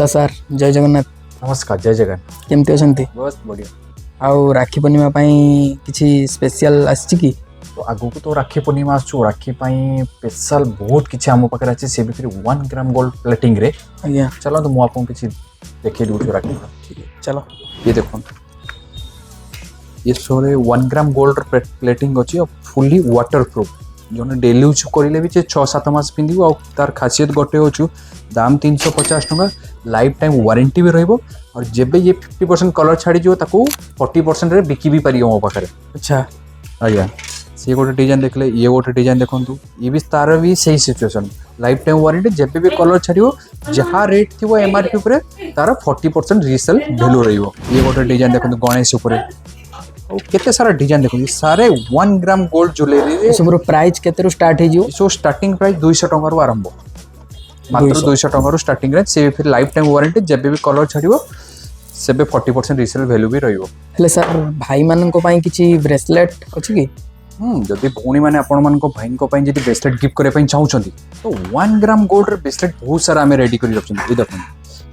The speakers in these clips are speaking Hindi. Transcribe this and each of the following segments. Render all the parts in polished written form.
हेलो सर, जय जगन्नाथ। नमस्कार, जय जगन। केमती अछंती? बस बढ़िया। आउ राखी पूर्णिमा पाई किछि स्पेशल आछि कि? तो आगु को तो राखी पूर्णिमा आसु राखी पाई स्पेशल बहुत किछि आम पाखरे अछि से भितर 1 ग्राम गोल्ड प्लेटिंग रे। आज्ञा चलो तो मु आपन किछि देखै दउ छु राखी। ठीक है, चलो। ये देखो, ये सोरे 1 ग्राम गोल्ड प्लेटिंग अछि और फुली वाटर प्रूफ। जोने डेली यूज करिले भी 6-7 मास पिंदिबो और तार खासियत गोटे होछु दाम 350 टका, लाइफ टाइम वारंटी भी रहइबो और जेबे ये 50% कलर छाड़ी जो ताको 40% रे बिकी भी पारियो मो पाखरे। अच्छा आज्ञा से गोटे डिजाइन देखले, ये गोटे डिजाइन देखंतु, ये भी तार भी सही सिचुएशन लाइफ टाइम वारंटी जेबे भी कलर छाड़ियो जहा रेट थिबो एमआरपी ऊपर तार 40% रीसेल वैल्यू रहिबो। ये गोटे डिजाइन देखंतु गणेश ऊपर और केते सारा डिजाइन देखंतु सारे 1 ग्राम गोल्ड ज्वेलरी रे। सबरो प्राइस केते रु स्टार्ट हे जियो? सो स्टार्टिंग प्राइस 200 टका रु आरंभ, मात्र 200 टका रु स्टार्टिंग रे। से फिर लाइफ टाइम वारंटी जेबे भी कलर छाड़ियो सेबे 40% रीसेल वैल्यू भी रहिबो। हेले सर, भाई मानन को पाई किछि ब्रेसलेट अछि कि? जदि भौणी मैंने आपण भाई जब ब्रेसलेट गिफ्ट करने चाहते तो 1 ग्राम गोल्ड ब्रेसलेट बहुत सारा आम रेडी कर देखो।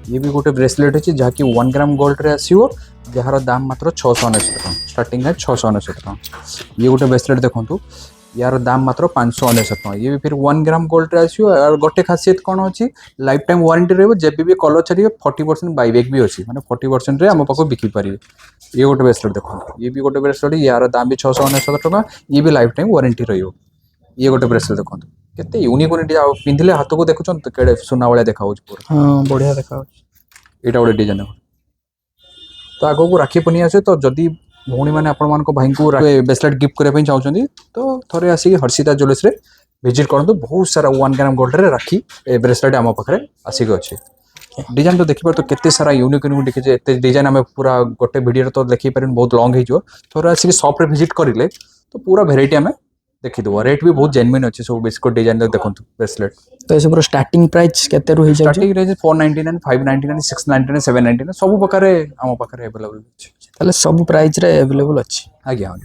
ये भी गोटे ब्रेसलेट अच्छी जहाँकि 1 ग्राम गोल्ड रे आसो जार दाम मात्र 699 टका, स्टार्टिंग है 699 टका। ये गोटे ब्रेसलेट देखो, यार दाम मात्र 599 टका। ये भी फिर 1 ग्राम गोल्ड रे आसो और गोटे खासियत कौन अच्छी लाइफ टाइम वारंटी रही जब भी कलर छाड़िए 40% बाईबैक भी अच्छी, मैंने 40% आम पाक बिकी पारे। ये गोटे ब्रेसलेट देखो, ये भी गोटे ब्रेसलेट, यार दाम भी 699 टका, ये भी लाइफ टाइम वारंटी रहियो। ये गोटे ब्रेसलेट देखो केते यूनिक पिंधिले हाथ को देखुन तो केड़े सुना वाला देखा पूरा। हां, बढ़िया देखा। एटा गोटे डिजाइन देखो। तो आगो को राखी पूर्णिमा आसे तो जदि भौणी मैंने आपण मान भाई को ब्रेसलेट गिफ्ट करने चाहते तो थोड़े आसिक हर्षिता ज्वेलर्स रे विजिट करते। बहुत सारा 1 ग्राम गोल्ड रे राखी ब्रेसलेट आम पाखे आसिक अच्छे। डिजाइन तो देखिए तो केते सारा यूनिक देखिए एते डिजाइन आम पूरा गोटे वीडियो तो देखी पारे बहुत लॉन्ग हो। थोड़ा आसिक शॉप रे विजिट करिले तो पूरा वेराइटी आम देखिदो। रेट भी बहुत जेन्युइन अच्छे सब बिस्कुट डिजाइन देखो ब्रेसलेट। तो ए सब स्टार्टिंग प्राइस केते रु हे जाय? स्टार्टिंग रेंज 499, 599, 699, 799 सब प्रकार आम पाखे अवेलेबल अछि। ताले सब प्राइस रे अवेलेबल अछि। आज्ञा।